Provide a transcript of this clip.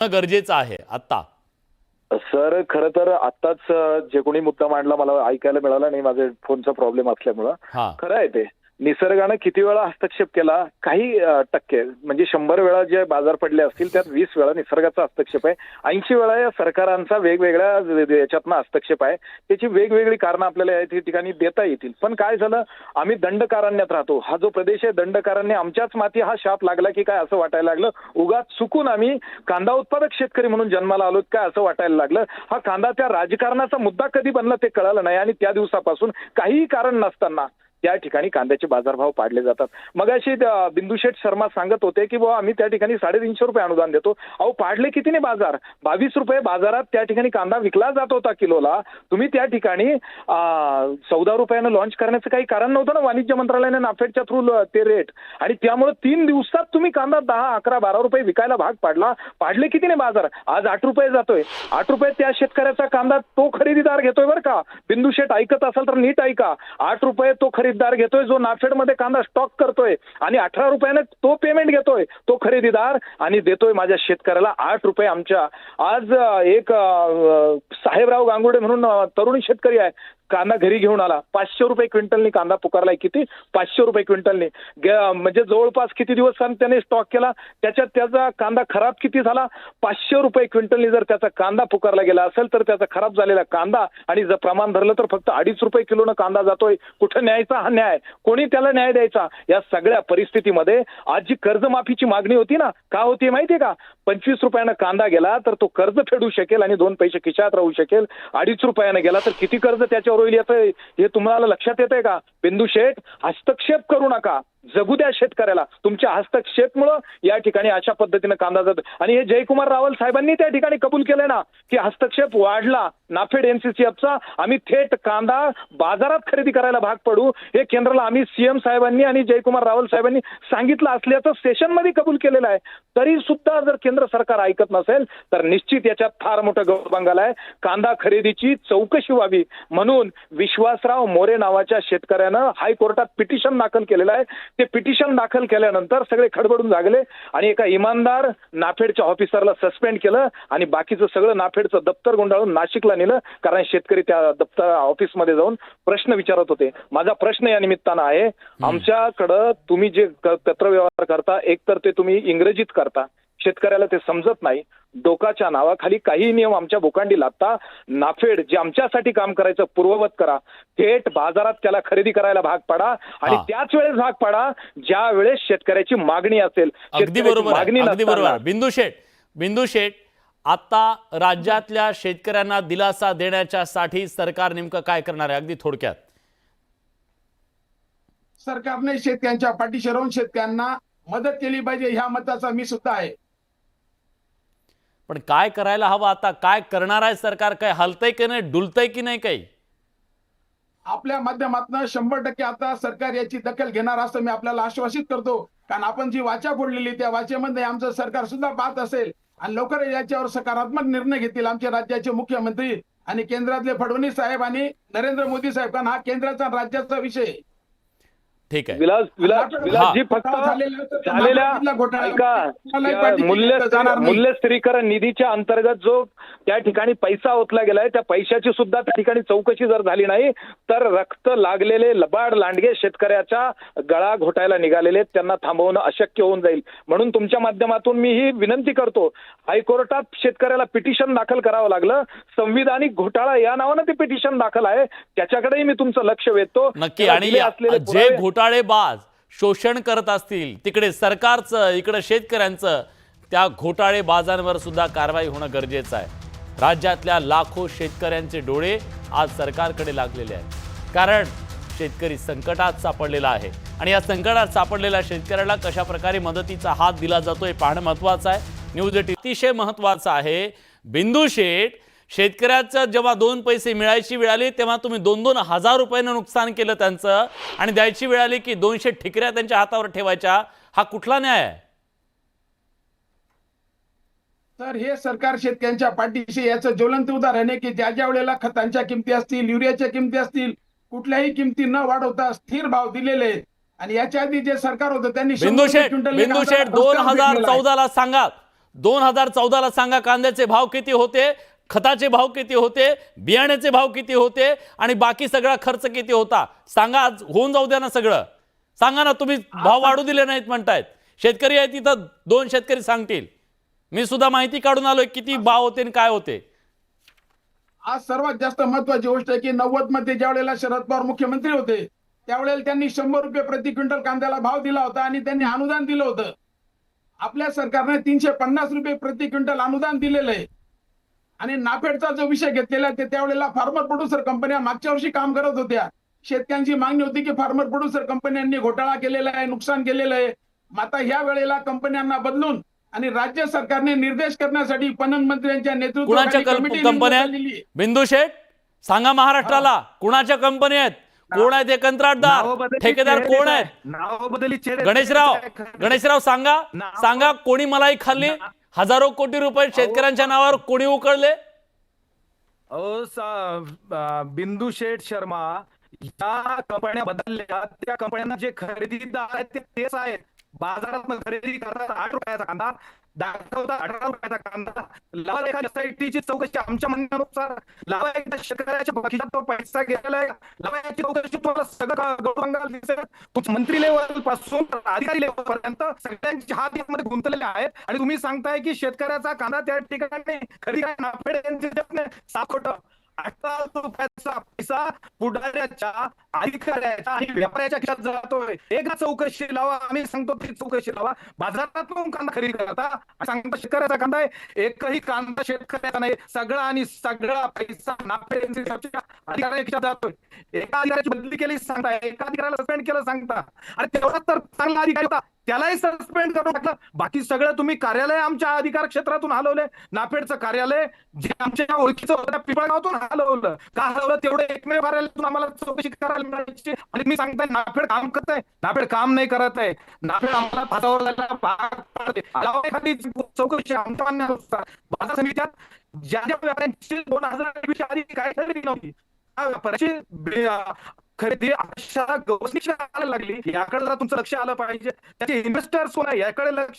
गरजेचं आहे आता? सर खरं तर आत्ताच जे कोणी मुद्दा मांडला मला ऐकायला मिळाला नाही, माझे फोनचा प्रॉब्लेम असल्यामुळं. हा, खरं आहे ते. निसर्गानं किती वेळा हस्तक्षेप केला? काही टक्के म्हणजे 100 वेळा जे बाजार पडले असतील त्यात 20 वेळा निसर्गाचा हस्तक्षेप आहे. 80 वेळा या सरकारांचा वेगवेगळ्या याच्यातनं हस्तक्षेप आहे. त्याची वेगवेगळी कारणं आपल्याला या ठिकाणी देता येतील. पण काय झालं, आम्ही दंडकारण्यात राहतो. हा जो प्रदेश आहे दंडकारण्य, आमच्याच माती हा शाप लागला की काय असं वाटायला लागलं. उगाच चुकून आम्ही कांदा उत्पादक शेतकरी म्हणून जन्माला आलो काय असं वाटायला लागलं. हा कांदा त्या राजकारणाचा मुद्दा कधी बनला ते कळालं नाही आणि त्या दिवसापासून काहीही कारण नसताना त्या ठिकाणी कांद्याचे बाजारभाव पाडले जातात. मगाशी बिंदुशेठ शर्मा सांगत होते की बाबा आम्ही त्या ठिकाणी 350 रुपये अनुदान देतो. अहो पाडले कितीने बाजार? 22 रुपये बाजारात त्या ठिकाणी कांदा विकला जात होता किलोला. तुम्ही त्या ठिकाणी 14 रुपयानं लॉन्च करण्याचं काही कारण नव्हतं ना वाणिज्य मंत्रालयाने नाफेडच्या थ्रू ते रेट. आणि त्यामुळे 3 दिवसात तुम्ही कांदा 10, 11, 12 रुपये विकायला भाग पाडला. पाडले कितीने बाजार? आज 8 रुपये जातोय. 8 रुपये त्या शेतकऱ्याचा कांदा तो खरेदीदार घेतोय बरं का. बिंदुशेठ ऐकत असाल तर नीट ऐका. 8 रुपये तो खरेदीदार घेतोय जो नाफेडमध्ये कांदा स्टॉक करतोय आणि 18 रुपयाने तो पेमेंट घेतोय तो खरेदीदार आणि देतोय माझ्या शेतकऱ्याला 8 रुपये आमच्या. आज एक साहेबराव गांगुर्डे म्हणून तरुण शेतकरी आहे, कांदा घरी घेऊन आला. 500 रुपये क्विंटलनी कांदा पुकारलाय. किती? 500 रुपये क्विंटलनी. म्हणजे जवळपास किती दिवस त्याने स्टॉक केला, त्याच्यात त्याचा कांदा खराब किती झाला? 500 रुपये क्विंटलनी जर त्याचा कांदा पुकारला गेला असेल तर त्याचा खराब झालेला कांदा आणि जर प्रमाण धरलं तर फक्त 2.5 रुपये किलोनं कांदा जातोय. कुठं न्यायचा हा न्याय? कोणी त्याला न्याय द्यायचा? या सगळ्या परिस्थितीमध्ये आज जी कर्जमाफीची मागणी होती ना, का होती माहितीये का? 25 रुपयानं कांदा गेला तर तो कर्ज फेडू शकेल आणि 2 पैसे खिशात राहू शकेल. 2.5 रुपयानं गेला तर किती कर्ज त्याच्यावर होईल येतंय हे तुम्हाला लक्षात येतंय का? बिंदुशेठ हस्तक्षेप करू नका, जगू द्या शेतकऱ्याला. तुमच्या हस्तक्षेपमुळं या ठिकाणी अशा पद्धतीनं कांदा जातो. आणि हे जयकुमार रावल साहेबांनी त्या ठिकाणी कबूल केलंय ना की हस्तक्षेप वाढला नाफेड NCCFचा, आम्ही थेट कांदा बाजारात खरेदी करायला भाग पडू हे केंद्राला आम्ही CM साहेबांनी आणि जयकुमार रावल साहेबांनी सांगितलं असल्याचं सेशनमध्ये कबूल केलेलं आहे. तरी सुद्धा जर केंद्र सरकार ऐकत नसेल तर निश्चित याच्यात फार मोठं गौरबंगाल आहे. कांदा खरेदीची चौकशी व्हावी म्हणून विश्वासराव मोरे नावाच्या शेतकऱ्यानं हायकोर्टात पिटिशन दाखल केलेलं आहे. ते पिटिशन दाखल केल्यानंतर सगळे खडबडून जागले आणि एका इमानदार नाफेडच्या ऑफिसरला सस्पेंड केलं आणि बाकीचं सगळं नाफेडचं दप्तर गुंडाळून नाशिकला नेलं. कारण शेतकरी त्या दप्तर ऑफिसमध्ये जाऊन प्रश्न विचारत होते. माझा प्रश्न या निमित्तानं आहे, आमच्याकडं तुम्ही जे पत्रव्यवहार करता एकतर ते तुम्ही इंग्रजीत करता, शेतकऱ्याला ते समजत नाही. डोकाच्या नावाखाली काही नियम आमच्या बोकांडी लादता. नाफेड जे आमच्यासाठी काम करायचं पूर्ववत करा. थेट बाजारात त्याला खरेदी करायला भाग पाडा आणि त्याच वेळेस भाग पाडा ज्या वेळेस शेतकऱ्याची मागणी असेल. अगदी बरोबर, अगदी बरोबर. बिंदुशेठ आता राज्यातल्या शेतकऱ्यांना दिलासा देण्याच्यासाठी सरकार नेमकं काय करणार आहे अगदी थोडक्यात? सरकारने शेतकऱ्यांच्या पाठीशी राहून शेतकऱ्यांना मदत केली पाहिजे ह्या मताचा मी सुद्धा आहे. पण काय करायला हवं आता? काय करणार आहे सरकार? काय हलतंय की नाही, डुलतंय की नाही काही? आपल्या माध्यमातून 100% आता सरकार याची दखल घेणार असं मी आपल्याला आश्वासित करतो. कारण आपण जी वाचा फोडलेली त्या वाचेमध्ये आमचं सरकार सुद्धा पाहत असेल आणि लवकर याच्यावर सकारात्मक निर्णय घेतील आमचे राज्याचे मुख्यमंत्री आणि केंद्रातले फडणवीस साहेब आणि नरेंद्र मोदी साहेब. कारण हा केंद्राचा राज्याचा विषय. ठीक आहे. विलासजी फक्त झालेल्या मूल्य स्थिरीकरण निधीच्या अंतर्गत जो त्या ठिकाणी पैसा ओतला गेलाय त्या पैशाची सुद्धा त्या ठिकाणी चौकशी जर झाली नाही तर रक्त लागलेले लबाड लांडगे शेतकऱ्याच्या गळा घोटायला निघालेले त्यांना थांबवणं अशक्य होऊन जाईल. म्हणून तुमच्या माध्यमातून मी ही विनंती करतो, हायकोर्टात शेतकऱ्याला पिटिशन दाखल करावं लागलं. संविधानिक घोटाळा या नावानं ते पिटिशन दाखल आहे, त्याच्याकडेही मी तुमचं लक्ष वेधतो. नक्की. आणि जे घोटाळेबाज शोषण करत असतील तिकडे सरकारचं, इकडे शेतकऱ्यांचं, त्या घोटाळेबाजांवर सुद्धा कारवाई होणं गरजेचं आहे. राज्यातल्या लाखो शेतकऱ्यांचे डोळे आज सरकारकडे लागलेले आहेत कारण शेतकरी संकटात सापडलेला आहे आणि या संकटात सापडलेल्या शेतकऱ्याला कशा प्रकारे मदतीचा हात दिला जातोय पाहणं महत्त्वाचं आहे. न्यूज अतिशय महत्त्वाचं आहे. बिंदुशेठ, शेतकऱ्याचं जेव्हा 2 पैसे मिळायची वेळ आली तेव्हा तुम्ही 2-2 हजार रुपयानं नुकसान केलं त्यांचं आणि द्यायची वेळ आली की 200 ठिकऱ्या त्यांच्या हातावर ठेवायच्या. हा कुठला न्याय आहे? तर हे सरकार शेतकऱ्यांच्या पाठीशी याचं ज्वलंत उदाहरण आहे की ज्या वेळेला खतांच्या किमती असतील, युरियाच्या किमती असतील, कुठल्याही किमती न वाढवता स्थिर भाव दिलेले आहेत. आणि याच्या आधी जे सरकार होतं त्यांनी बिंदुशेठ 2014ला सांगा 2014ला सांगा कांद्याचे भाव किती होते, खताचे भाव किती होते, बियाण्याचे भाव किती होते आणि बाकी सगळा खर्च किती होता सांगा. आज होऊन जाऊ द्या ना सगळं. सांगा ना. तुम्ही भाव वाढू दिले नाहीत म्हणतायत. शेतकरी आहे तिथं 2 शेतकरी सांगतील. मी सुद्धा माहिती काढून आलोय किती भाव होते आणि काय होते. आज सर्वात जास्त महत्वाची गोष्ट आहे की 90 मध्ये ज्या वेळेला शरद पवार मुख्यमंत्री होते त्यावेळेला त्यांनी 100 रुपये प्रति क्विंटल कांद्याला भाव दिला होता आणि त्यांनी अनुदान दिलं होतं. आपल्या सरकारने 350 रुपये प्रति क्विंटल अनुदान दिलेलं आहे. आणि नाफेडचा जो विषय घेतलेला आहे त्यावेळेला फार्मर प्रोड्युसर कंपन्या मागच्या वर्षी काम करत होत्या. शेतकऱ्यांची मागणी होती की फार्मर प्रोड्युसर कंपन्यांनी घोटाळा केलेला आहे, नुकसान केलेलं आहे. आता ह्या वेळेला कंपन्यांना बदलून आणि राज्य सरकारने निर्देश करण्यासाठी पणन मंत्र्यांच्या कुणाच्या नेतृत्वाखाली कंपन्या आहेत? बिंदू शेठ सांगा महाराष्ट्राला कुणाच्या कंपन्या आहेत, कोण आहेत हे कंत्राटदार, ठेकेदार कोण आहेत? गणेशराव सांगा कोणी मलाई खाल्ली? हजारो कोटी रुपये शेतकऱ्यांच्या नावावर कोणी उकळले? बिंदू शेठ शर्मा, या कंपन्या बदलल्या, त्या कंपन्यांना जे खरेदीदार आहेत तेच आहेत. बाजारात खरेदी करतात 8 रुपयाचा कांदा, दाखवतात 18 रुपयाचा कांदा. लावा एखाद्या सोसायटीची चौकशी आमच्या म्हणण्यानुसार, लावा एकदा शेतकऱ्याच्या खिशात तो पैसा गेलेला आहे, लावा याची चौकशी. तुम्हाला सगळं गौरंगाला दिसेल. मंत्री लेवल पासून अधिकारी लेवल पर्यंत सगळ्यांचे हात यामध्ये गुंतलेले आहेत आणि तुम्ही सांगताय की शेतकऱ्याचा कांदा त्या ठिकाणी खरेदी काय नाफेड यांचे साफ खोटं. 18 रुपयाचा पैसा पुढाऱ्याच्या, अधिकाऱ्याच्या आणि व्यापाऱ्याच्या खिशात जातोय. एकदा चौकशी लावा. आम्ही सांगतो ती चौकशी लावा. बाजारातून कांदा खरेदी करता सांगता शेतकऱ्याचा कांदा आहे. एकही कांदा शेतकऱ्याचा नाही. सगळा पैसा नाफेड अधिकाऱ्याच्या खिशात जातोय. एका अधिकाऱ्याची बदली केली सांगता, एका अधिकाऱ्याला सस्पेंड केलं सांगता. आणि तेवढा तर चांगला अधिकारी होता त्यालाही सस्पेंड करून टाकलं. बाकी सगळं तुम्ही कार्यालय आमच्या अधिकार क्षेत्रातून हलवले. नाफेडचं कार्यालय जे आमच्या ओळखीचं होतं त्या पिंपळगावातून हलवलं. का हलवलं? तेवढं एकमेव कार्यालयातून आम्हाला चौकशी करायला मिळायची. आणि मी सांगताय नाफेड काम करत आहे? नाफेड काम नाही करत आहे. नाफेड आम्हाला फासावर जायला भाग पाडते. एखादी चौकशी आमच्या म्हणण्यानुसार बाजार समित्यात ज्या ज्या व्यापाऱ्यांची 2021 आधी काय खरेदी नव्हती त्या व्यापाऱ्याची खरेदी अशा लागली. याकडे जरा तुमचं लक्ष आलं पाहिजे. त्याचे इन्व्हेस्टर्स कोण आहे याकडे लक्ष